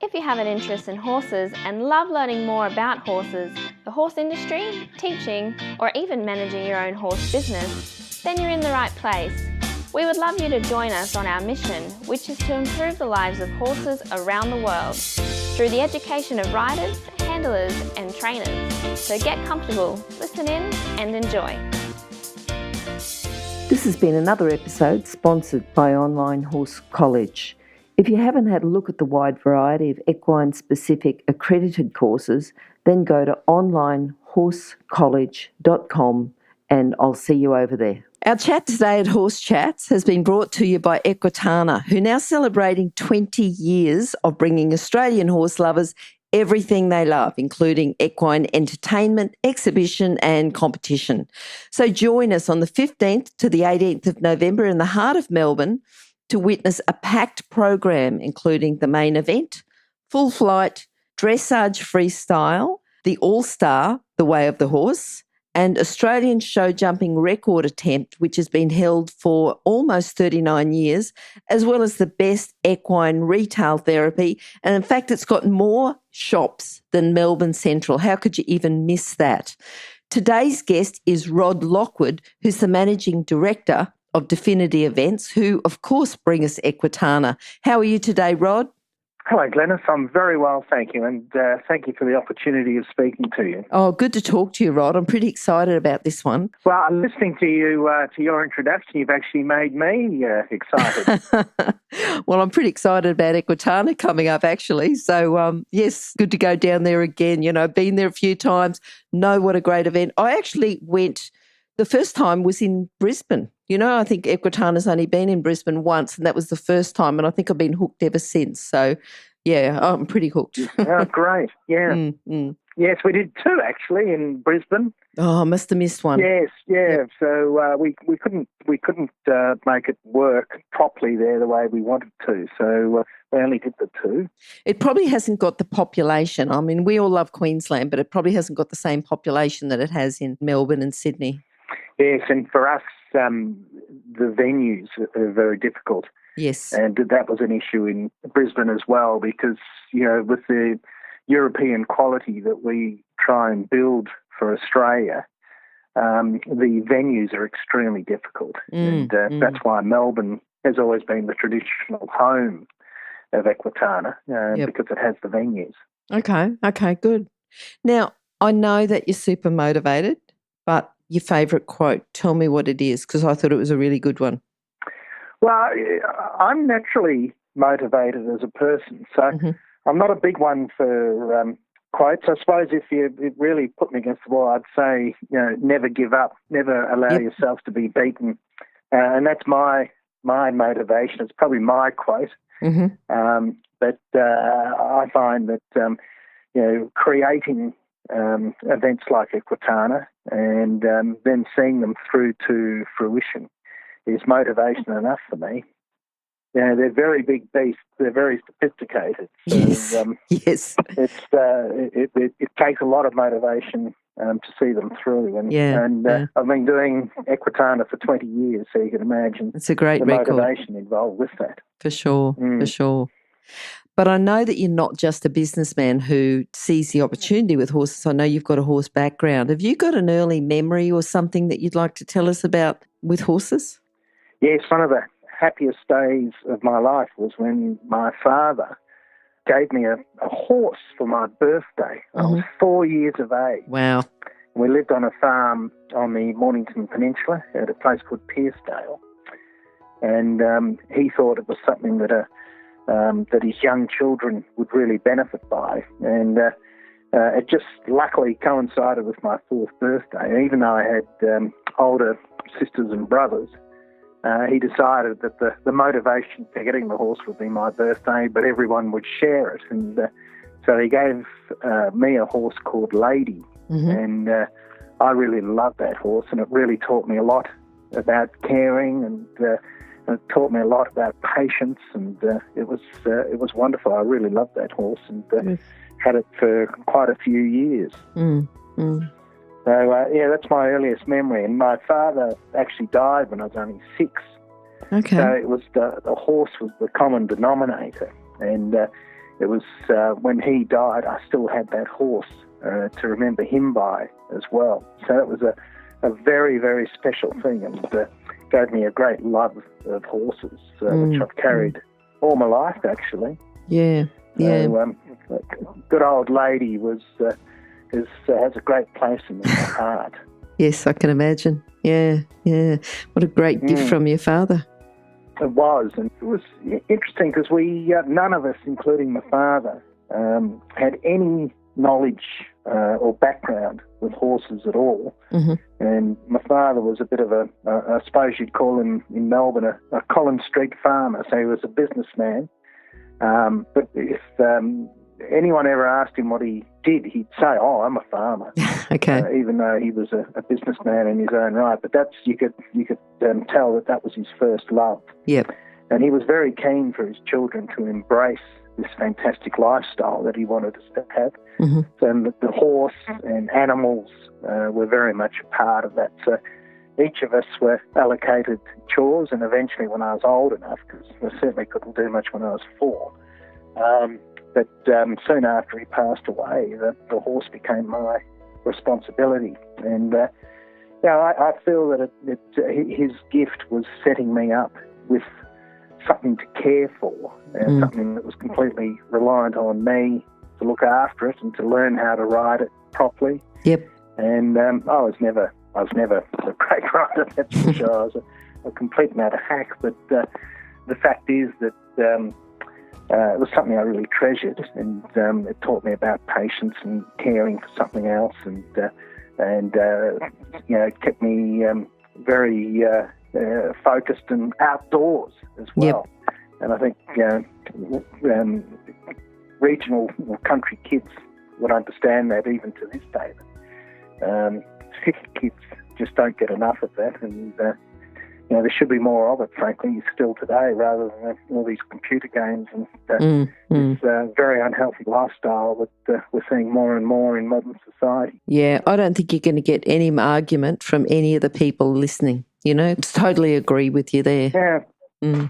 If you have an interest in horses and love learning more about horses, the horse industry, teaching, or even managing your own horse business, then you're in the right place. We would love you to join us on our mission, which is to improve the lives of horses around the world through the education of riders, handlers, and trainers. So get comfortable, listen in, and enjoy. This has been another episode sponsored by Online Horse College. If you haven't had a look at the wide variety of equine-specific accredited courses, then go to onlinehorsecollege.com and I'll see you over there. Our chat today at Horse Chats has been brought to you by Equitana, who are now celebrating 20 years of bringing Australian horse lovers everything they love, including equine entertainment, exhibition and competition. So join us on the 15th to the 18th of November in the heart of Melbourne to witness a packed program, including the main event, full flight, dressage freestyle, the All-Star, The Way of the Horse, and Australian show jumping record attempt, which has been held for almost 39 years, as well as the best equine retail therapy. And in fact, it's got more shops than Melbourne Central. How could you even miss that? Today's guest is Rod Lockwood, who's the Managing Director of Definity Events, who, of course, bring us Equitana. How are you today, Rod? Hello, Glenys. I'm very well, thank you, and thank you for the opportunity of speaking to you. Oh, good to talk to you, Rod. I'm pretty excited about this one. Well, listening to you, to your introduction, you've actually made me excited. Well, I'm pretty excited about Equitana coming up, actually. So, yes, good to go down there again. You know, been there a few times, know what a great event. I actually went, the first time was in Brisbane. You know, I think Equitana's only been in Brisbane once, and that was the first time, and I think I've been hooked ever since. So, yeah, I'm pretty hooked. Oh, great. Yeah. Yes, we did two, actually, in Brisbane. Oh, I must have missed one. Yes, yeah. Yep. So we couldn't make it work properly there the way we wanted to. So we only did the two. It probably hasn't got the population. I mean, we all love Queensland, but it probably hasn't got the same population that it has in Melbourne and Sydney. Yes, and for us, the venues are very difficult. Yes. And that was an issue in Brisbane as well because, you know, with the European quality that we try and build for Australia, the venues are extremely difficult. That's why Melbourne has always been the traditional home of Equitana because it has the venues. Okay, good. Now, I know that you're super motivated, but your favourite quote, tell me what it is, because I thought it was a really good one. Well, I'm naturally motivated as a person, so I'm not a big one for quotes. I suppose if you really put me against the wall, I'd say, you know, never give up, never allow yourself to be beaten. And that's my motivation. It's probably my quote. But I find that, you know, creating events like Equitana and then seeing them through to fruition is motivation enough for me. You know, they're very big beasts. They're very sophisticated. So, yes. It takes a lot of motivation to see them through. And I've been doing Equitana for 20 years, so you can imagine it's a great the record. Motivation involved with that. For sure, for sure. But I know that you're not just a businessman who sees the opportunity with horses. I know you've got a horse background. Have you got an early memory or something that you'd like to tell us about with horses? Yes, one of the happiest days of my life was when my father gave me a horse for my birthday. I was 4 years of age. Wow. We lived on a farm on the Mornington Peninsula at a place called Pearcedale. And he thought it was something that his young children would really benefit by. And it just luckily coincided with my 4th birthday. Even though I had older sisters and brothers, he decided that the motivation for getting the horse would be my birthday, but everyone would share it. And so he gave me a horse called Lady. And I really loved that horse, and it really taught me a lot about caring, and it taught me a lot about patience, and it was wonderful. I really loved that horse, and had it for quite a few years. So, that's my earliest memory. And my father actually died when I was only 6. Okay. So it was the horse was the common denominator. And it was when he died, I still had that horse to remember him by as well. So it was a very, very special thing, and gave me a great love of horses, which I've carried all my life, actually. Yeah, yeah. So, good old lady has a great place in my heart. Yes, I can imagine. Yeah, yeah. What a great gift from your father. It was, and it was interesting because we, none of us, including my father, had any knowledge or background with horses at all. Mm-hmm. And my father was a bit of I suppose you'd call him in Melbourne, a Collins Street farmer, so he was a businessman. But if anyone ever asked him what he did, he'd say, "Oh, I'm a farmer." Okay. Even though he was a businessman in his own right, but that's you could tell that was his first love. Yep. And he was very keen for his children to embrace this fantastic lifestyle that he wanted us to have. Mm-hmm. So the horse and animals were very much a part of that. So each of us were allocated chores, and eventually, when I was old enough, because I certainly couldn't do much when I was 4. But soon after he passed away, the horse became my responsibility. And I feel that his gift was setting me up with something to care for, something that was completely reliant on me to look after it and to learn how to ride it properly. Yep. And I was never a great rider, that's for sure. I was a complete matter hack, but the fact is that it was something I really treasured, and it taught me about patience and caring for something else, and it kept me very focused and outdoors as well. Yep. And I think regional or country kids would understand that even to this day. City kids just don't get enough of that, and there should be more of it, frankly, still today, rather than all these computer games and this very unhealthy lifestyle that we're seeing more and more in modern society. Yeah, I don't think you're going to get any argument from any of the people listening. Totally agree with you there. Yeah.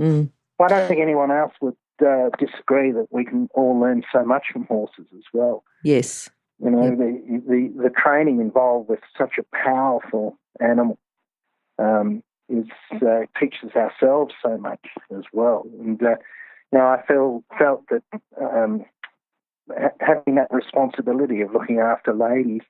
I don't think anyone else would disagree that we can all learn so much from horses as well. Yes. The training involved with such a powerful animal teaches ourselves so much as well. And I felt that having that responsibility of looking after ladies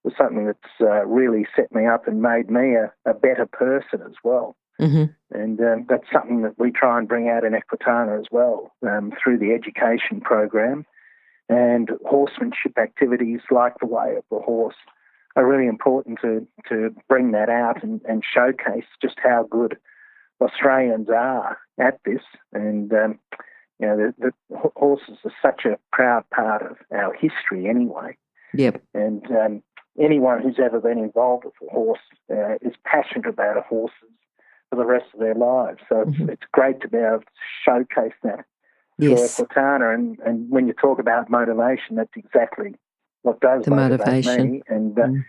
was something that's really set me up and made me a better person as well. Mm-hmm. And that's something that we try and bring out in Equitana as well through the education program. And horsemanship activities like the Way of the Horse are really important to bring that out and showcase just how good Australians are at this. And, the horses are such a proud part of our history anyway. Yep. And anyone who's ever been involved with a horse is passionate about a horse for the rest of their lives. So it's great to be able to showcase that. Yes. For Equitana, and when you talk about motivation, that's exactly what does the motivate motivation. me. And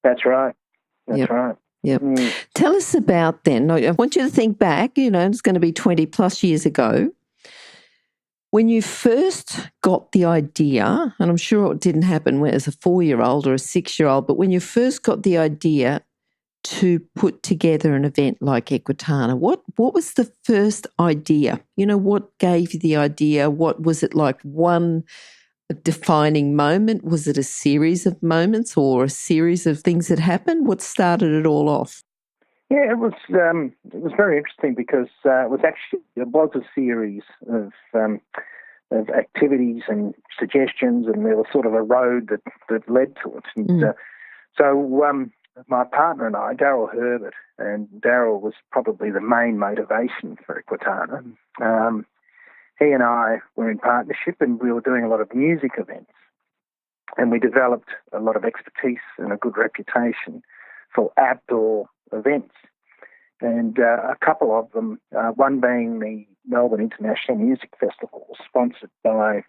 that's right. That's right. Yep. Tell us about then. I want you to think back, it's going to be 20 plus years ago. When you first got the idea, and I'm sure it didn't happen as a 4-year-old or a 6-year-old, but when you first got the idea to put together an event like Equitana, what was the first idea? What gave you the idea? What was it like? One defining moment? Was it a series of moments or a series of things that happened? What started it all off? Yeah, it was very interesting because it was a series of activities and suggestions, and there was sort of a road that led to it. And so my partner and I, Daryl Herbert, and Daryl was probably the main motivation for Equitana. He and I were in partnership, and we were doing a lot of music events, and we developed a lot of expertise and a good reputation for outdoor events. And a couple of them, one being the Melbourne International Music Festival, sponsored by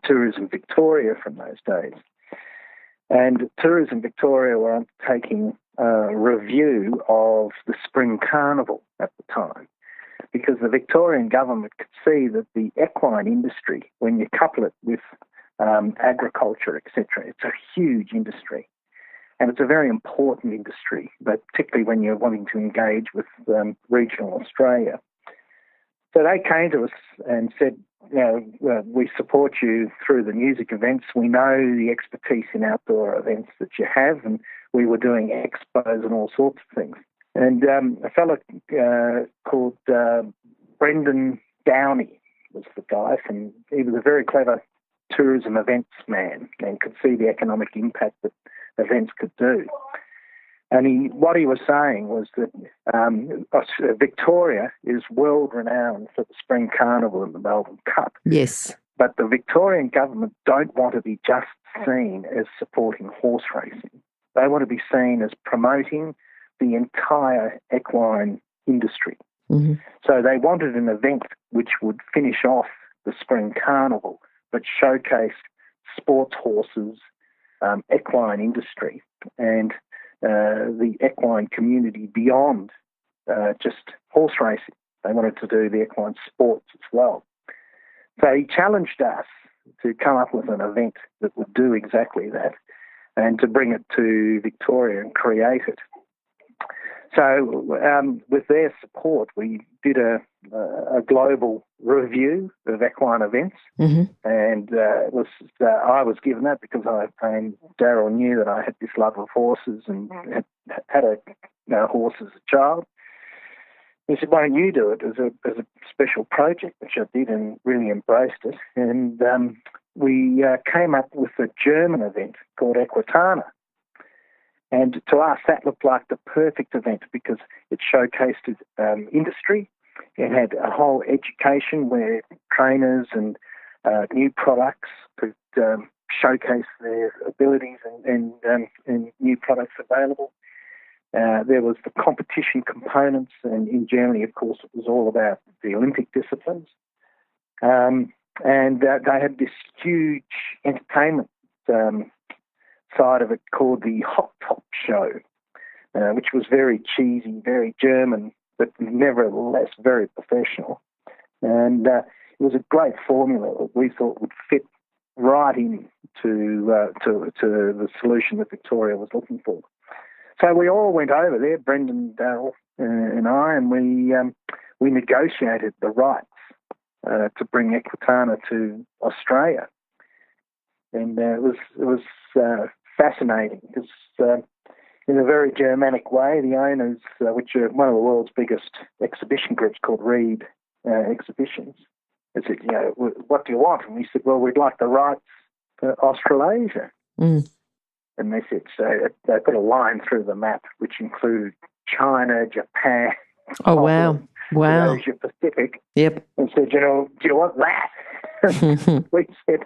Tourism Victoria from those days. And Tourism Victoria were undertaking a review of the Spring Carnival at the time. because the Victorian government could see that the equine industry, when you couple it with agriculture, etc., it's a huge industry. And it's a very important industry, but particularly when you're wanting to engage with regional Australia. So they came to us and said, we support you through the music events. We know the expertise in outdoor events that you have, and we were doing expos and all sorts of things. And a fellow called Brendan Downey was the guy, and he was a very clever tourism events man and could see the economic impact that events could do. And what he was saying was that Victoria is world-renowned for the Spring Carnival and the Melbourne Cup. Yes. But the Victorian government don't want to be just seen as supporting horse racing. They want to be seen as promoting the entire equine industry. Mm-hmm. So they wanted an event which would finish off the Spring Carnival but showcase sports horses, equine industry, and the equine community beyond just horse racing. They wanted to do the equine sports as well. So he challenged us to come up with an event that would do exactly that and to bring it to Victoria and create it. So with their support, we did a global review of equine events, mm-hmm. and I was given that because Daryl knew that I had this love of horses and had a horse as a child. He said, "Why don't you do it as a special project?" Which I did and really embraced it. And we came up with a German event called Equitana. And to us, that looked like the perfect event because it showcased industry. It had a whole education where trainers and new products could showcase their abilities and new products available. There was the competition components, and in Germany, of course, it was all about the Olympic disciplines. And they had this huge entertainment side of it called the Hot Top Show, which was very cheesy, very German, but nevertheless very professional. And it was a great formula that we thought would fit right in to the solution that Victoria was looking for. So we all went over there, Brendan, Darryl, and I, and we negotiated the rights to bring Equitana to Australia. And it was fascinating because in a very Germanic way, the owners, which are one of the world's biggest exhibition groups called Reed Exhibitions, they said, what do you want? And we said, well, we'd like the rights for Australasia. Mm. And they said, so they put a line through the map, which included China, Japan, oh, wow. Asia Pacific. Yep. And said, do you want that? We said,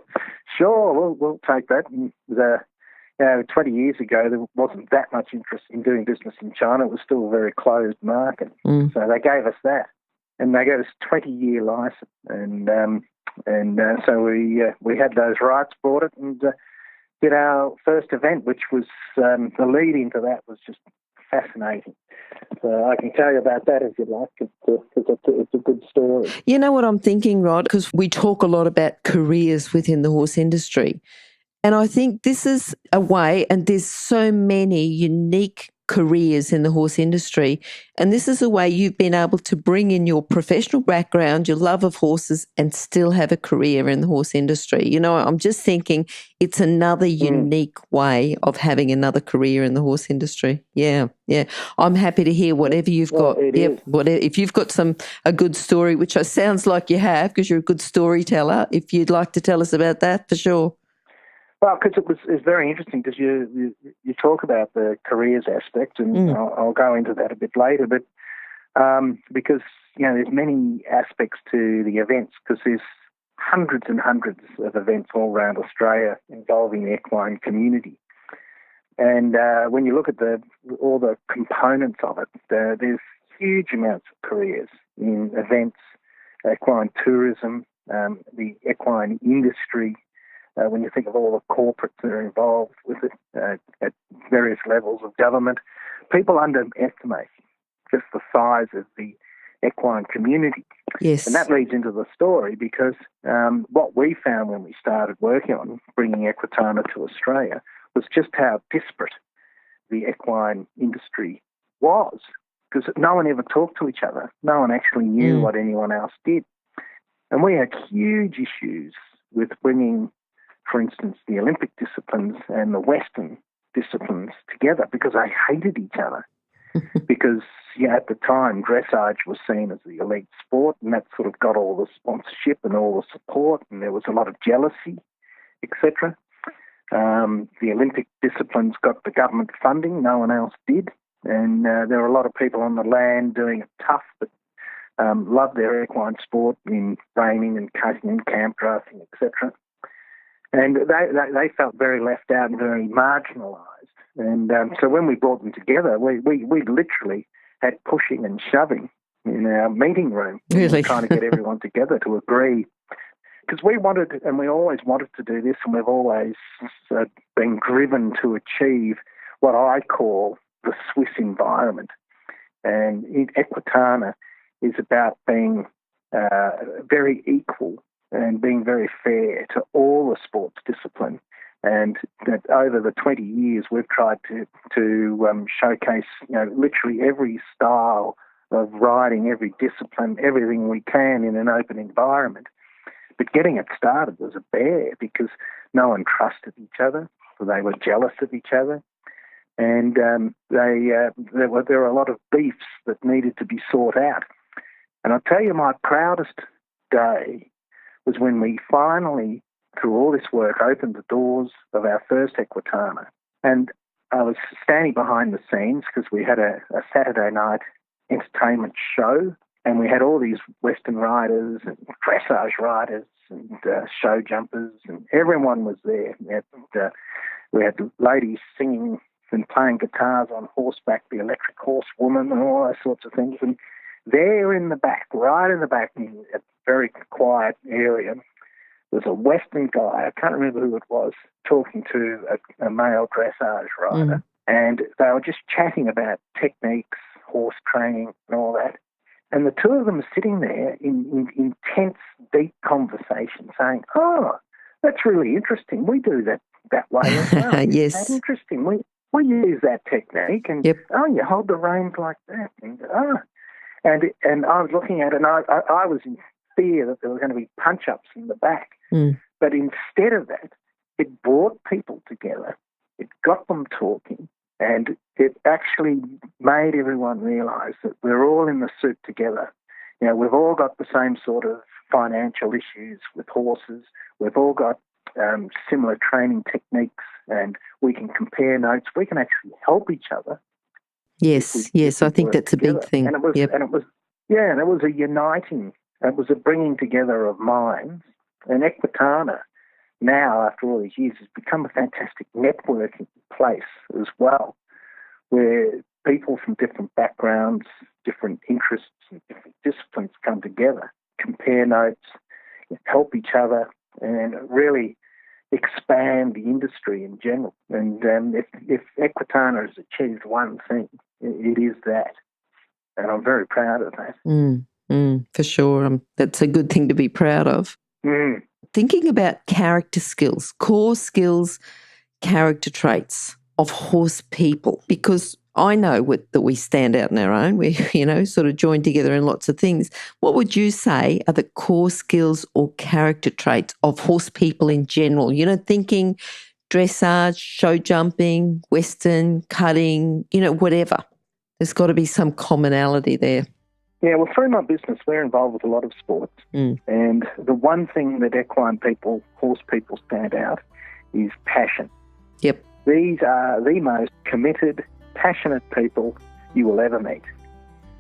sure, we'll take that. And 20 years ago, there wasn't that much interest in doing business in China. It was still a very closed market. Mm. So they gave us that. And they gave us a 20-year license. And so we had those rights, bought it, and did our first event, which was the lead into that was just fascinating. So I can tell you about that if you'd like. It's a good story. You know what I'm thinking, Rod? Because we talk a lot about careers within the horse industry. And I think this is a way, and there's so many unique careers in the horse industry, and this is a way you've been able to bring in your professional background, your love of horses, and still have a career in the horse industry. I'm just thinking it's another unique way of having another career in the horse industry. Yeah. I'm happy to hear whatever you've got. Whatever, if you've got a good story, which sounds like you have because you're a good storyteller, if you'd like to tell us about that, for sure. Well, because it's very interesting because you talk about the careers aspect, and I'll go into that a bit later. But because there's many aspects to the events, because there's hundreds and hundreds of events all around Australia involving the equine community. And when you look at all the components of it, there's huge amounts of careers in events, equine tourism, the equine industry. When you think of all the corporates that are involved with it at various levels of government, people underestimate just the size of the equine community. Yes. And that leads into the story because what we found when we started working on bringing Equitana to Australia was just how disparate the equine industry was, because no one ever talked to each other. No one actually knew what anyone else did. And we had huge issues with bringing, for instance, the Olympic disciplines and the Western disciplines together because they hated each other. Because at the time, dressage was seen as the elite sport, and that sort of got all the sponsorship and all the support, and there was a lot of jealousy, etc. The Olympic disciplines got the government funding, no one else did, and there were a lot of people on the land doing it tough, but loved their equine sport in reining and cutting and camp drafting, etc. And they felt very left out and very marginalised. And so when we brought them together, we literally had pushing and shoving in our meeting room. Really? Trying to get everyone together to agree. Because we wanted, and we always wanted to do this, and we've always been driven to achieve what I call the Swiss environment. And Equitana is about being very equal and being very fair to all the sports discipline. And that over the 20 years, we've tried to showcase, literally every style of riding, every discipline, everything we can in an open environment. But getting it started was a bear because no one trusted each other. They were jealous of each other. And there were a lot of beefs that needed to be sought out. And I'll tell you, my proudest day was when we finally, through all this work, opened the doors of our first Equitana. And I was standing behind the scenes because we had a Saturday night entertainment show, and we had all these Western riders and dressage riders and show jumpers, and everyone was there. We had ladies singing and playing guitars on horseback, the Electric Horsewoman and all those sorts of things. And there in the back, right in the back, in a very quiet area, there's a Western guy, I can't remember who it was, talking to a male dressage rider. And they were just chatting about techniques, horse training and all that. And the two of them are sitting there in intense, deep conversation saying, oh, that's really interesting. We do that way as well. Yes. That's interesting. We use that technique. And, oh, you hold the reins like that. And I was looking at it, and I was in fear that there were going to be punch-ups in the back. But instead of that, it brought people together. It got them talking, and it actually made everyone realise that we're all in the soup together. We've all got the same sort of financial issues with horses. We've all got similar training techniques, and we can compare notes. We can actually help each other. Yes, I think that's together. a big thing. And it was a uniting. It was a bringing together of minds. And Equitana, now, after all these years, has become a fantastic networking place as well, where people from different backgrounds, different interests, and different disciplines come together, compare notes, help each other, and really expand the industry in general. And if Equitana has achieved one thing, it is that. And I'm very proud of that. For sure. That's a good thing to be proud of. Thinking about character skills, core skills, character traits of horse people, because I know that we stand out on our own. We, sort of join together in lots of things. What would you say are the core skills or character traits of horse people in general? Thinking dressage, show jumping, Western, cutting, whatever. There's got to be some commonality there. Yeah, well, through my business, we're involved with a lot of sports. And the one thing that equine people, horse people, stand out is passion. Yep. These are the most committed, passionate people you will ever meet.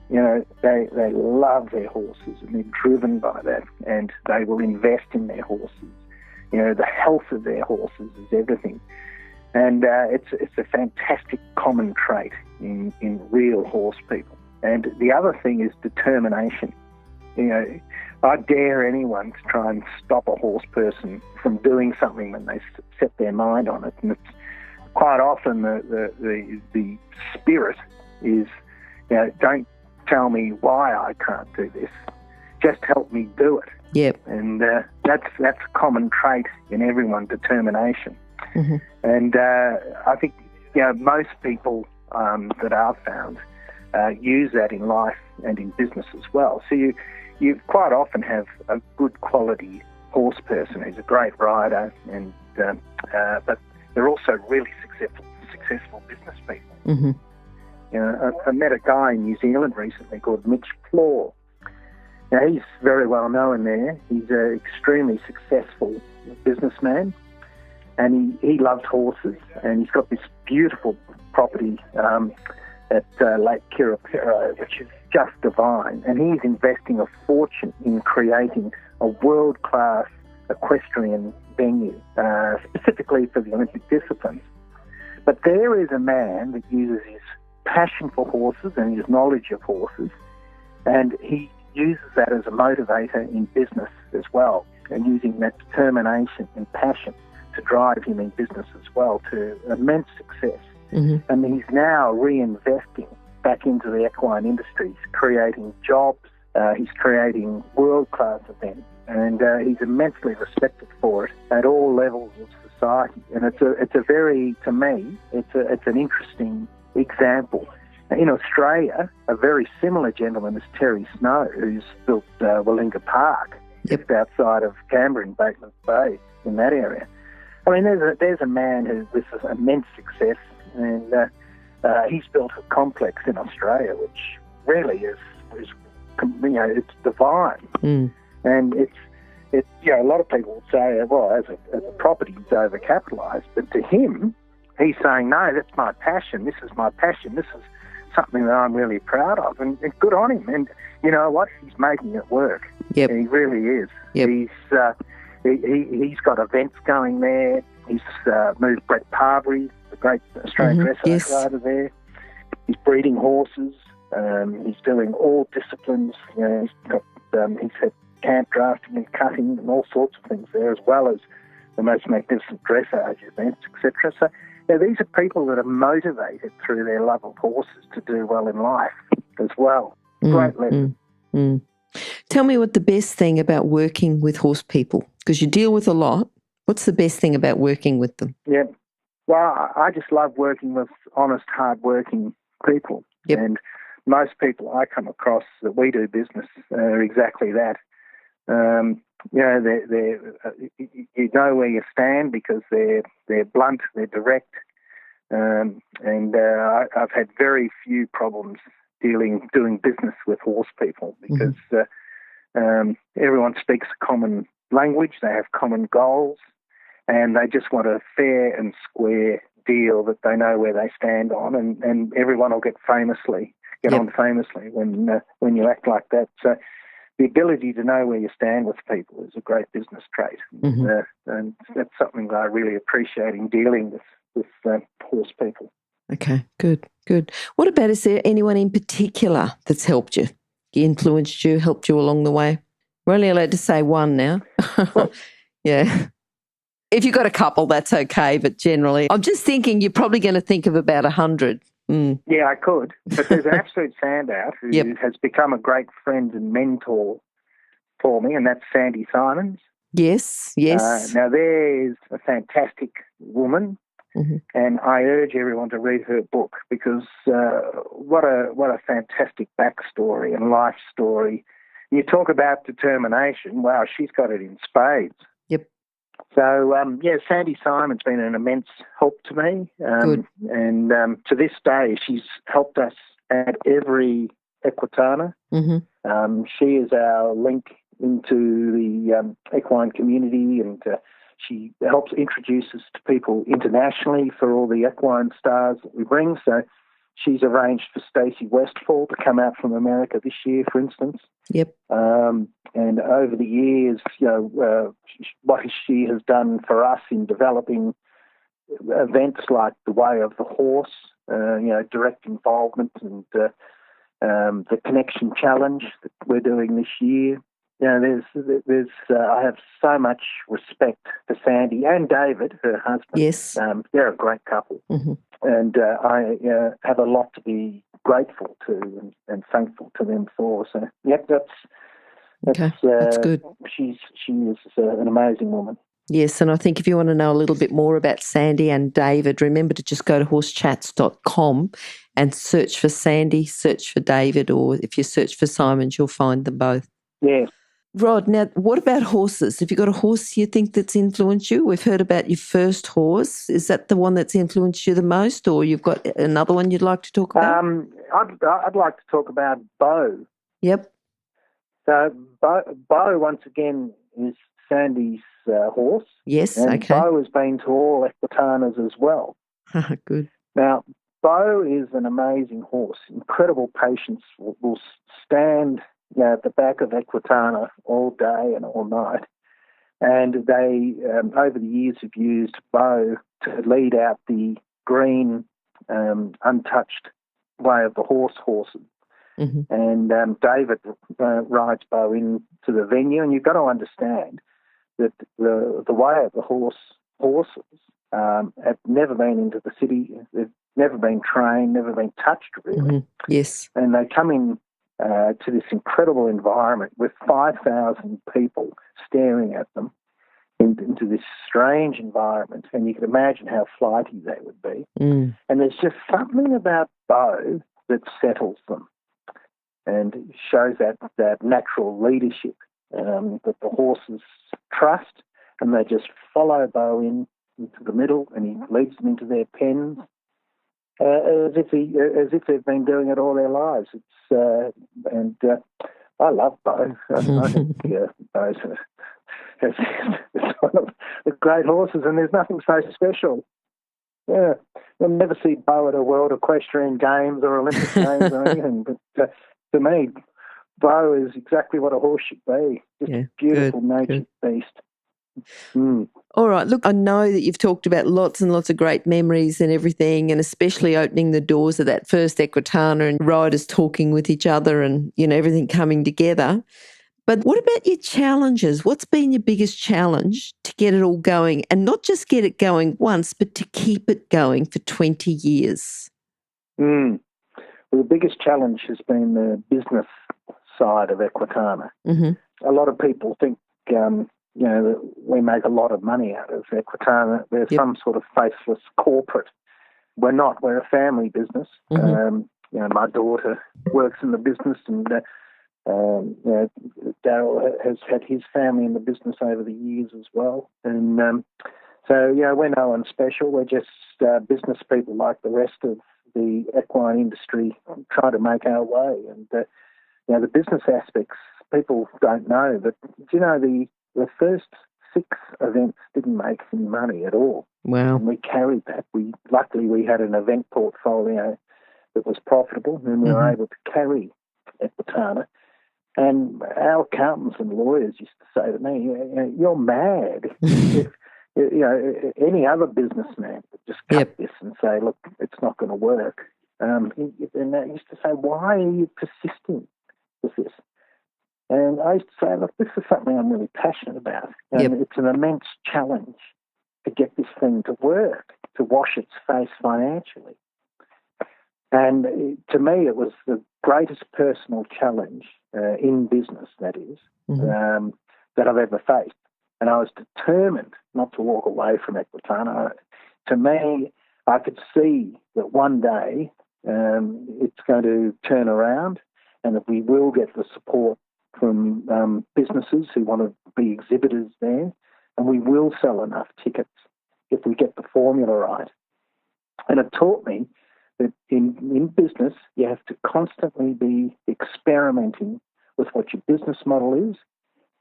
They love their horses and they're driven by that, and they will invest in their horses. The health of their horses is everything. And it's a fantastic common trait in real horse people. And the other thing is determination. I dare anyone to try and stop a horse person from doing something when they set their mind on it. And it's quite often the spirit is, don't tell me why I can't do this. Just help me do it. Yep. And that's a common trait in everyone, determination. Mm-hmm. And I think most people that I've found use that in life and in business as well. So you quite often have a good quality horse person who's a great rider, and but they're also really successful business people. Mm-hmm. I met a guy in New Zealand recently called Mitch Claw. Now, he's very well known there. He's an extremely successful businessman, and he loves horses, and he's got this beautiful property at Lake Kirapiro, which is just divine, and he's investing a fortune in creating a world-class equestrian venue, specifically for the Olympic disciplines. But there is a man that uses his passion for horses and his knowledge of horses, and he uses that as a motivator in business as well, and using that determination and passion to drive him in business as well to immense success. Mm-hmm. And he's now reinvesting back into the equine industry. He's creating jobs, he's creating world-class events, and he's immensely respected for it at all levels of society. And it's a very, to me, it's an interesting example. In Australia, a very similar gentleman is Terry Snow, who's built Wallinga Park, just outside of Canberra in Batemans Bay, in that area. I mean, there's a man who with immense success, and he's built a complex in Australia, which really is it's divine. Mm. And it's a lot of people would say, well, as a property, it's overcapitalised, but to him, he's saying, no, that's my passion. This is my passion. This is something that I'm really proud of, and good on him. And you know what? He's making it work. Yep. He really is. Yep. He's got events going there. He's moved Brett Parbury, the great Australian dressage rider there. He's breeding horses. He's doing all disciplines. He's had camp drafting and cutting and all sorts of things there, as well as the most magnificent dressage events, etc. So these are people that are motivated through their love of horses to do well in life as well. Great lesson. Tell me what the best thing about working with horse people, because you deal with a lot. What's the best thing about working with them? Yeah, well, I just love working with honest, hard-working people. Yep. And most people I come across that we do business are exactly that. You know where you stand because they're blunt, they're direct, and I've had very few problems doing business with horse people because everyone speaks a common language, they have common goals, and they just want a fair and square deal that they know where they stand on, and everyone will get on famously when you act like that. So the ability to know where you stand with people is a great business trait, and that's something that I really appreciate in dealing with horse people. Okay, good. What about, is there anyone in particular that's helped you, influenced you, helped you along the way? We're only allowed to say one now. Yeah. If you've got a couple, that's okay, but generally, I'm just thinking you're probably going to think of about 100. Mm. Yeah, I could, but there's an absolute standout who has become a great friend and mentor for me, and that's Sandy Simons. Yes. Now, there's a fantastic woman, and I urge everyone to read her book because what a fantastic backstory and life story. You talk about determination. Wow, she's got it in spades. Yep. So, Sandy Simon's been an immense help to me. Good. And to this day, she's helped us at every Equitana. Mm-hmm. She is our link into the equine community, and she helps introduce us to people internationally for all the equine stars that we bring. So she's arranged for Stacey Westfall to come out from America this year, for instance. Yep. And over the years, what she has done for us in developing events like the Way of the Horse, direct involvement, and the Connection Challenge that we're doing this year. I have so much respect for Sandy and David, her husband. Yes. They're a great couple. Mm-hmm. And I have a lot to be grateful to and thankful to them for. So, yep, Okay, that's good. She is an amazing woman. Yes, and I think if you want to know a little bit more about Sandy and David, remember to just go to horsechats.com and search for Sandy, search for David, or if you search for Simons, you'll find them both. Yeah. Rod, now what about horses? Have you got a horse you think that's influenced you? We've heard about your first horse. Is that the one that's influenced you the most, or you've got another one you'd like to talk about? I'd like to talk about Bo. Yep. So Bo once again is Sandy's horse. Yes, and okay. Bo has been to all Equitanas as well. Good. Now, Bo is an amazing horse. Incredible patience. Will stand at the back of Equitana all day and all night. And they, over the years, have used Bo to lead out the green, untouched way of the horses. Mm-hmm. And David rides Bo into the venue, and you've got to understand that the way of the horses have never been into the city. They've never been trained, never been touched, really. Mm-hmm. Yes. And they come in to this incredible environment with 5,000 people staring at them into this strange environment, and you can imagine how flighty they would be. Mm. And there's just something about Bo that settles them and shows that natural leadership that the horses trust, and they just follow Bo into the middle, and he leads them into their pens as if they've been doing it all their lives. I love Bo. I think Bo's it's one of the great horses, and there's nothing so special. Yeah, you'll never see Bo at a World Equestrian Games or Olympic Games or anything, but to me, Bo is exactly what a horse should be. Just a beautiful natured beast. Mm. All right. Look, I know that you've talked about lots and lots of great memories and everything, and especially opening the doors of that first Equitana and riders talking with each other and, everything coming together. But what about your challenges? What's been your biggest challenge to get it all going, and not just get it going once, but to keep it going for 20 years? Well, the biggest challenge has been the business side of Equitana. Mm-hmm. A lot of people think, that we make a lot of money out of Equitana. There's some sort of faceless corporate. We're not. We're a family business. Mm-hmm. My daughter works in the business, and Daryl has had his family in the business over the years as well. And so, we're no one special. We're just business people like the rest of the equine industry, trying to make our way. And the business aspects, people don't know. But the first 6 events didn't make any money at all. Wow! And we carried that. Luckily we had an event portfolio that was profitable, and we were able to carry Equitana. And our accountants and lawyers used to say to me, "You're mad." Any other businessman would just cut this and say, "Look, it's not going to work." And I used to say, "Why are you persisting with this?" And I used to say, "Look, this is something I'm really passionate about. It's an immense challenge to get this thing to work, to wash its face financially." And to me, it was the greatest personal challenge in business, that is, that I've ever faced. And I was determined not to walk away from Equitana. To me, I could see that one day it's going to turn around, and that we will get the support from businesses who want to be exhibitors there, and we will sell enough tickets if we get the formula right. And it taught me that in business, you have to constantly be experimenting with what your business model is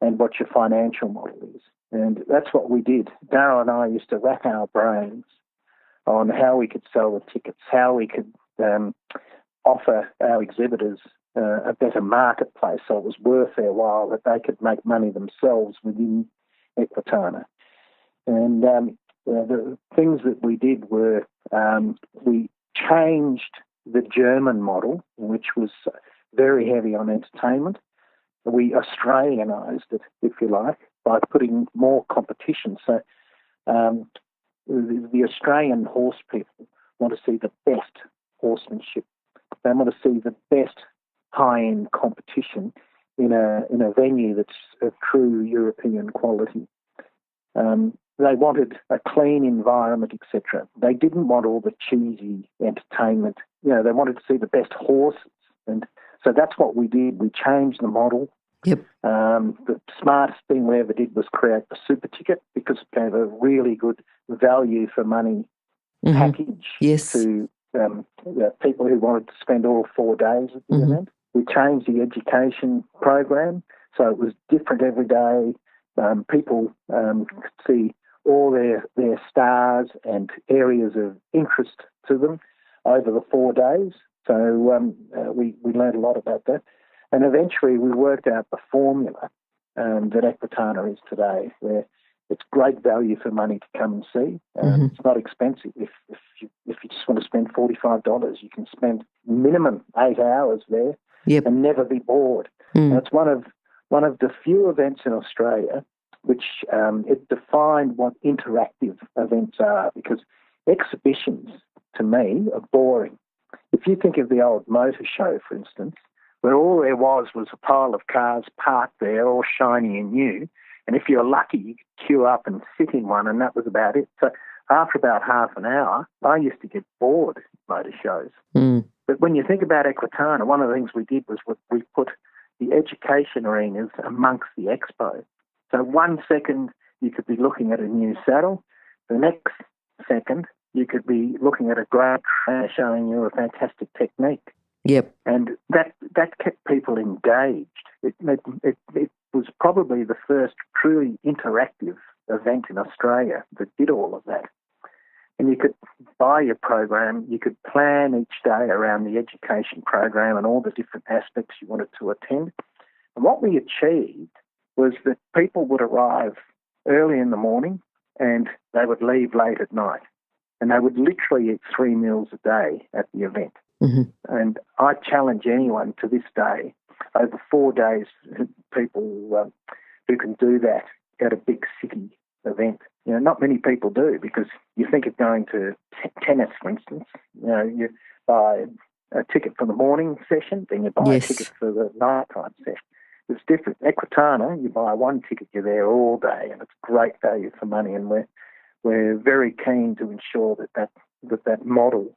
and what your financial model is. And that's what we did. Darryl and I used to rack our brains on how we could sell the tickets, how we could offer our exhibitors a better marketplace so it was worth their while, that they could make money themselves within Equitana. And the things that we did were we changed the German model, which was very heavy on entertainment. We Australianised it, if you like, by putting more competition. So the Australian horse people want to see the best horsemanship. They want to see the best high-end competition in a venue that's of true European quality. They wanted a clean environment, etc. They didn't want all the cheesy entertainment. They wanted to see the best horses. And so that's what we did. We changed the model. Yep. The smartest thing we ever did was create a super ticket because it gave a really good value for money package to people who wanted to spend all 4 days at the event. We changed the education program so it was different every day. People could see all their stars and areas of interest to them over the 4 days. So we learned a lot about that. And eventually we worked out the formula that Equitana is today, where it's great value for money to come and see. It's not expensive. If you just want to spend $45, you can spend minimum 8 hours there and never be bored. And it's one of the few events in Australia which it defined what interactive events are, because exhibitions, to me, are boring. If you think of the old motor show, for instance, where all there was a pile of cars parked there, all shiny and new, and if you're lucky, you could queue up and sit in one, and that was about it. So after about half an hour, I used to get bored at motor shows. But when you think about Equitana, one of the things we did was we put the education arenas amongst the expo. So 1 second you could be looking at a new saddle, the next second you could be looking at a great trainer showing you a fantastic technique. Yep. And that kept people engaged. It was probably the first truly interactive event in Australia that did all of that. And you could buy your program, you could plan each day around the education program and all the different aspects you wanted to attend. And what we achieved was that people would arrive early in the morning and they would leave late at night. And they would literally eat 3 meals a day at the event. And I challenge anyone to this day, over 4 days, people who can do that at a big city event. Not many people do, because you think of going to tennis, for instance. You buy a ticket for the morning session, then you buy a ticket for the nighttime session. It's different. Equitana, you buy one ticket, you're there all day, and it's great value for money. And we're very keen to ensure that model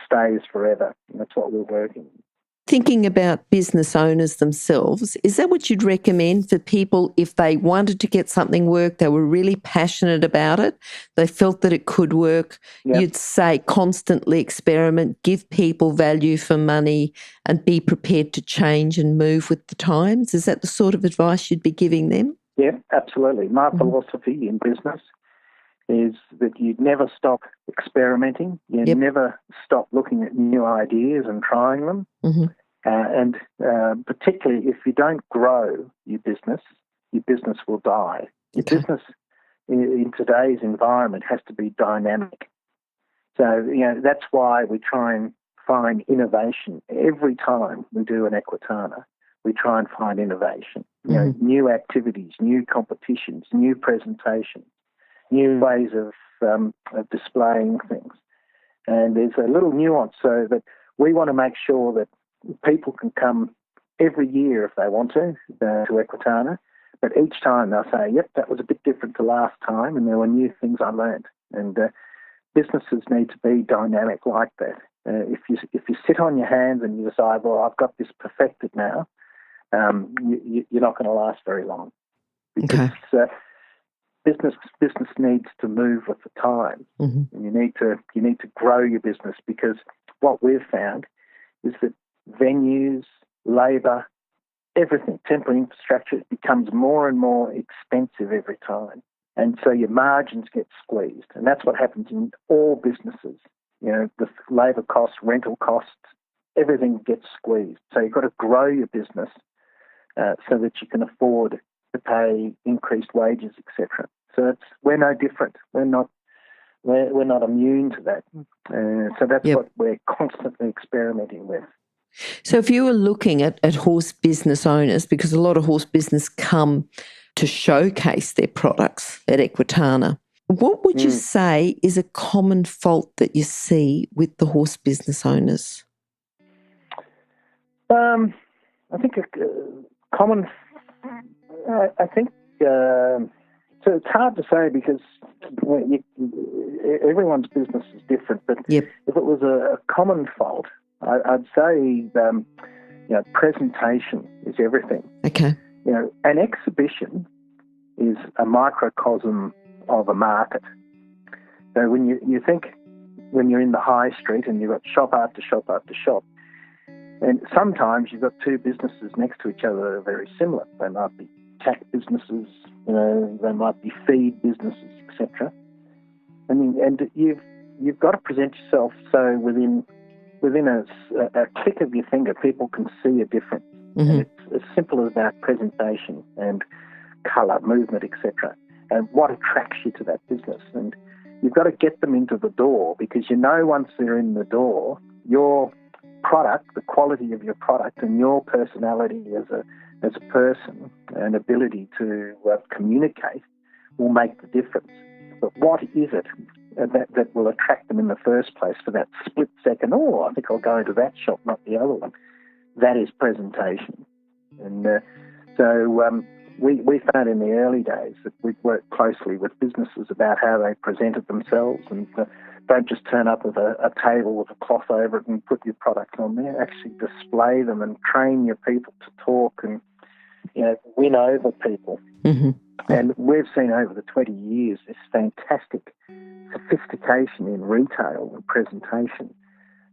stays forever. And that's what we're working on. Thinking about business owners themselves, is that what you'd recommend for people if they wanted to get something work, they were really passionate about it, they felt that it could work? You'd say constantly experiment, give people value for money, and be prepared to change and move with the times? Is that the sort of advice you'd be giving them? Yeah, absolutely. My philosophy in business is that you'd never stop experimenting. You never stop looking at new ideas and trying them. And particularly if you don't grow your business will die. Your business in today's environment has to be dynamic. So, that's why we try and find innovation. Every time we do an Equitana, we try and find innovation. New activities, new competitions, new presentations, new ways of displaying things. And there's a little nuance, so that we want to make sure that people can come every year if they want to Equitana, but each time they'll say, yep, that was a bit different to last time, and there were new things I learned. And businesses need to be dynamic like that. If you sit on your hands and you decide, well, I've got this perfected now, you're not going to last very long. Because business needs to move with the time. And you need to grow your business, because what we've found is that venues, labour, everything, temporary infrastructure becomes more and more expensive every time. And so your margins get squeezed. And that's what happens in all businesses. The labour costs, rental costs, everything gets squeezed. So you've got to grow your business so that you can afford to pay increased wages, etc. So we're no different. We're not immune to that. So that's what we're constantly experimenting with. So if you were looking at horse business owners, because a lot of horse business come to showcase their products at Equitana, what would you say is a common fault that you see with the horse business owners? I think a common. I think so. It's hard to say because everyone's business is different. But Yep. if it was a common fault, I'd say presentation is everything. Okay. An exhibition is a microcosm of a market. So when you think when you're in the high street and you've got shop after shop after shop, and sometimes you've got two businesses next to each other that are very similar. They might be tack businesses, they might be feed businesses, etc. And you've got to present yourself so within a click of your finger, people can see a difference. Mm-hmm. And it's as simple as that: presentation and colour, movement, etc. And what attracts you to that business. And you've got to get them into the door, because once they're in the door, your product, the quality of your product, and your personality as a person and ability to communicate will make the difference. But what is it that will attract them in the first place for that split second? I think I'll go into that shop, not the other one. That is presentation. And we found in the early days that we worked closely with businesses about how they presented themselves, and don't just turn up with a table with a cloth over it and put your product on there. Actually display them and train your people to talk and win over people. Mm-hmm. And we've seen over the 20 years this fantastic sophistication in retail and presentation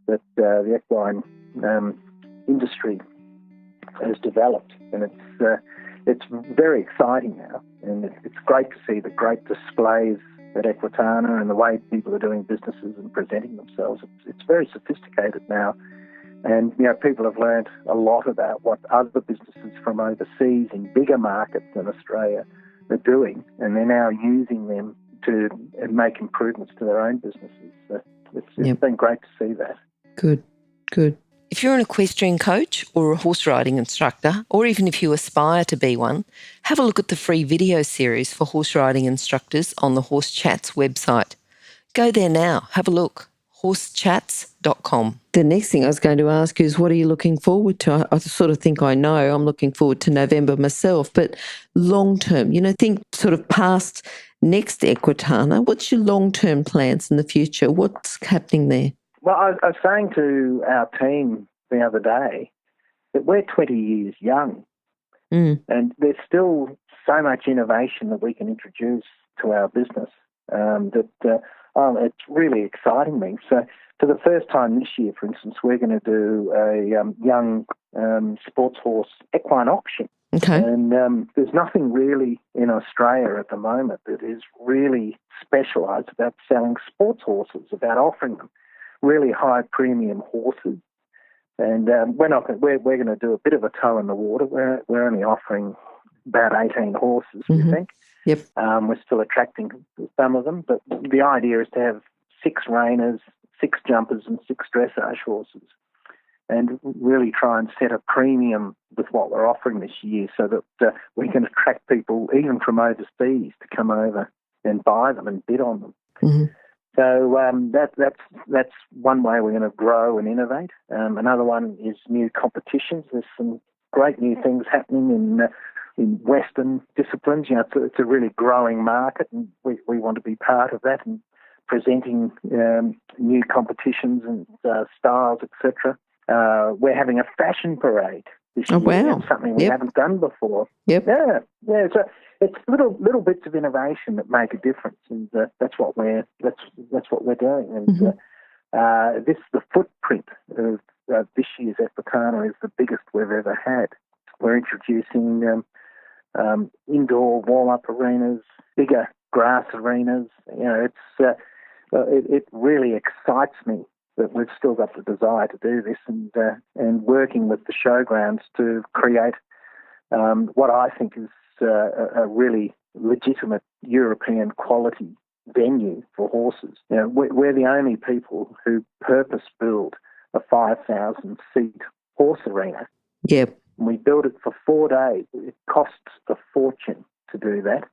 that the equine industry has developed, and it's very exciting now, and it's great to see the great displays at Equitana and the way people are doing businesses and presenting themselves. It's very sophisticated now, and people have learned a lot about what other businesses from overseas in bigger markets than Australia are doing, and they're now using them to make improvements to their own businesses. So it's been great to see that. Good. If you're an equestrian coach or a horse riding instructor, or even if you aspire to be one, have a look at the free video series for horse riding instructors on the Horse Chats website. Go there now, have a look, horsechats.com. The next thing I was going to ask you is, what are you looking forward to? I sort of think I know I'm looking forward to November myself, but long term, think sort of past next Equitana. What's your long-term plans in the future? What's happening there? Well, I was saying to our team the other day that we're 20 years young, and there's still so much innovation that we can introduce to our business it's really exciting me. So for the first time this year, for instance, we're going to do a young sports horse equine auction. Okay. And there's nothing really in Australia at the moment that is really specialised about selling sports horses, about offering them really high premium horses. And we're going to do a bit of a toe in the water. We're only offering about 18 horses, we think. Yep. We're still attracting some of them, but the idea is to have 6 reiners, 6 jumpers and 6 dressage horses, and really try and set a premium with what we're offering this year, so that we can attract people even from overseas to come over and buy them and bid on them. Mm-hmm. So that's one way we're going to grow and innovate. Another one is new competitions. There's some great new things happening in Western disciplines. It's a really growing market, and we want to be part of that and presenting new competitions and styles, etc. We're having a fashion parade this year. Wow. That's something we haven't done before. Yep. Yeah. So it's little bits of innovation that make a difference, and that's what we're doing. And the footprint of this year's Equitana is the biggest we've ever had. We're introducing indoor warm-up arenas, bigger grass arenas. It really excites me that we've still got the desire to do this, and working with the showgrounds to create what I think is a really legitimate European quality venue for horses. We're the only people who purpose-build a 5,000-seat horse arena. Yep. We build it for 4 days. It costs a fortune to do that,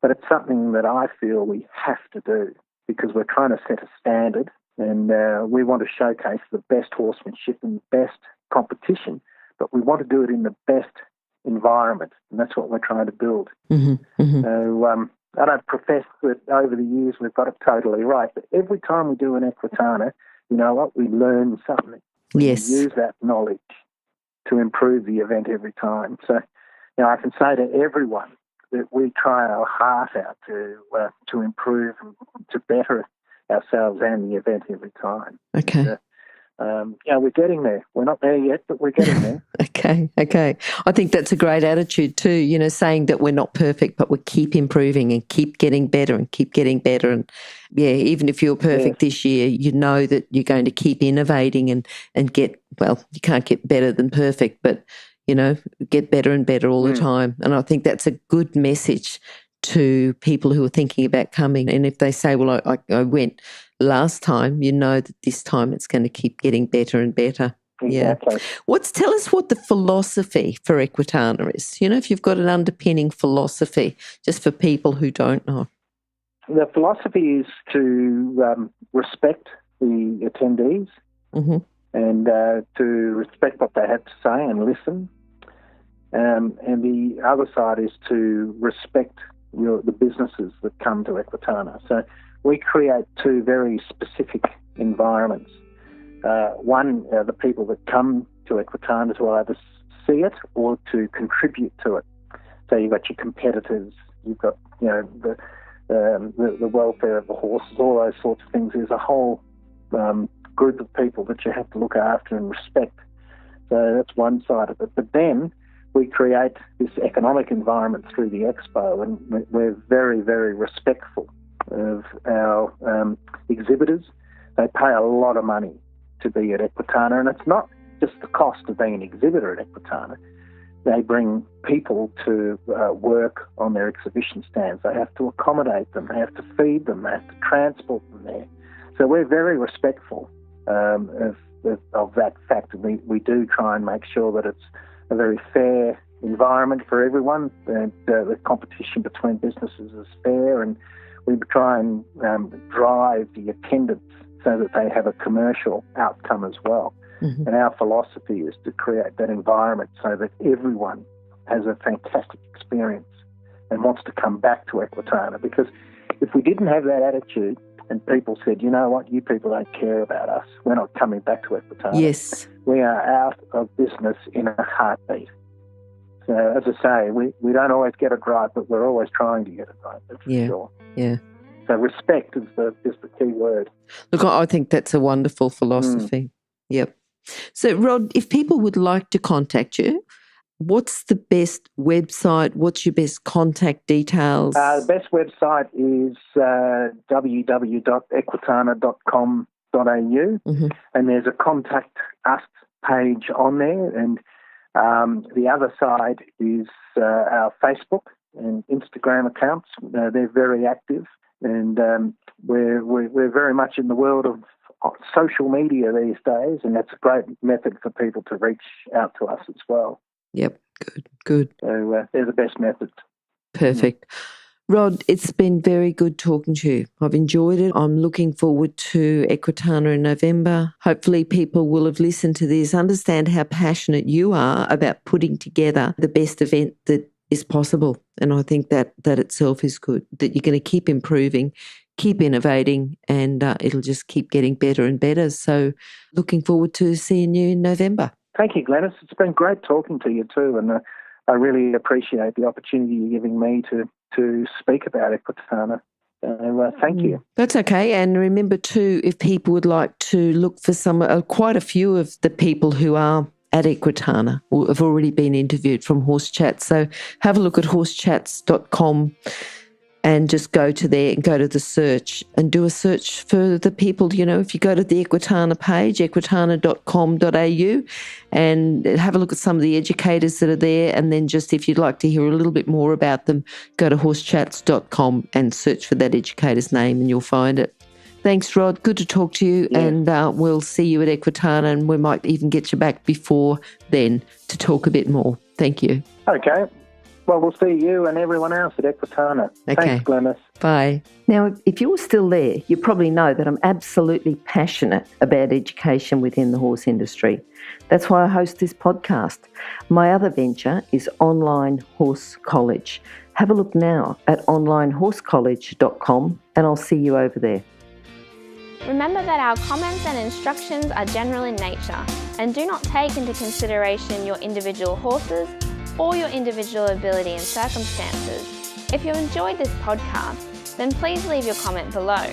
but it's something that I feel we have to do because we're trying to set a standard, and we want to showcase the best horsemanship and best competition but we want to do it in the best environment, and that's what we're trying to build. Mm-hmm, mm-hmm. So I don't profess that over the years we've got it totally right, but every time we do an Equitana, you know what, we learn something. Yes. We use that knowledge to improve the event every time. So, you know, I can say to everyone that we try our heart out to improve and to better ourselves and the event every time. Okay. Yeah, we're getting there. We're not there yet, but we're getting there. Okay. I think that's a great attitude too, you know, saying that we're not perfect, but we keep improving and keep getting better and keep getting better. And yeah, even if you're perfect this year, you know that you're going to keep innovating and get, well, you can't get better than perfect, but, you know, get better and better all the time. And I think that's a good message to people who are thinking about coming. And if they say, well, I went last time, you know that this time it's going to keep getting better and better. Exactly. Yeah. Tell us what the philosophy for Equitana is. You know, if you've got an underpinning philosophy, just for people who don't know. The philosophy is to respect the attendees and to respect what they have to say and listen. And the other side is to respect the businesses that come to Equitana. So we create two very specific environments. One, the people that come to Equitana to either see it or to contribute to it. So you've got your competitors, you've got, you know, the welfare of the horses, all those sorts of things. There's a whole group of people that you have to look after and respect. So that's one side of it. But then we create this economic environment through the expo, and we're very, very respectful of our exhibitors. They pay a lot of money to be at Equitana, and it's not just the cost of being an exhibitor at Equitana. They bring people to work on their exhibition stands. They have to accommodate them. They have to feed them. They have to transport them there. So we're very respectful of that fact. We do try and make sure that it's a very fair environment for everyone, and the competition between businesses is fair, and we try and drive the attendance so that they have a commercial outcome as well. And our philosophy is to create that environment so that everyone has a fantastic experience and wants to come back to Equitana. Because if we didn't have that attitude and people said, you know what, you people don't care about us, we're not coming back to Equitana. Yes. We are out of business in a heartbeat. So, as I say, we don't always get it right, but we're always trying to get it right, that's for sure. Yeah. So respect is the key word. Look, I think that's a wonderful philosophy. Yep. So, Rod, if people would like to contact you, what's the best website? What's your best contact details? The best website is www.equitana.com.au, and there's a contact us page on there. And the other side is our Facebook and Instagram accounts. They're very active, and we're very much in the world of social media these days, and that's a great method for people to reach out to us as well. Yep, good. So they're the best methods. Perfect. Rod, it's been very good talking to you. I've enjoyed it. I'm looking forward to Equitana in November. Hopefully people will have listened to this, understand how passionate you are about putting together the best event that is possible. And I think that itself is good, that you're going to keep improving, keep innovating, and it'll just keep getting better and better. So looking forward to seeing you in November. Thank you, Glenys. It's been great talking to you too, and I really appreciate the opportunity you're giving me to speak about Equitana. Thank you. That's okay. And remember too, if people would like to look for quite a few of the people who are at Equitana or have already been interviewed from Horse Chats. So have a look at horsechats.com and just go to there and go to the search and do a search for the people. You know, if you go to the Equitana page, equitana.com.au, and have a look at some of the educators that are there. And then just if you'd like to hear a little bit more about them, go to horsechats.com and search for that educator's name and you'll find it. Thanks, Rod. Good to talk to you. Yeah. And we'll see you at Equitana, and we might even get you back before then to talk a bit more. Thank you. Okay. Well, we'll see you and everyone else at Equitana. Okay. Thanks, Glenys. Bye. Now, if you're still there, you probably know that I'm absolutely passionate about education within the horse industry. That's why I host this podcast. My other venture is Online Horse College. Have a look now at onlinehorsecollege.com and I'll see you over there. Remember that our comments and instructions are general in nature and do not take into consideration your individual horses or your individual ability and circumstances. If you enjoyed this podcast, then please leave your comment below.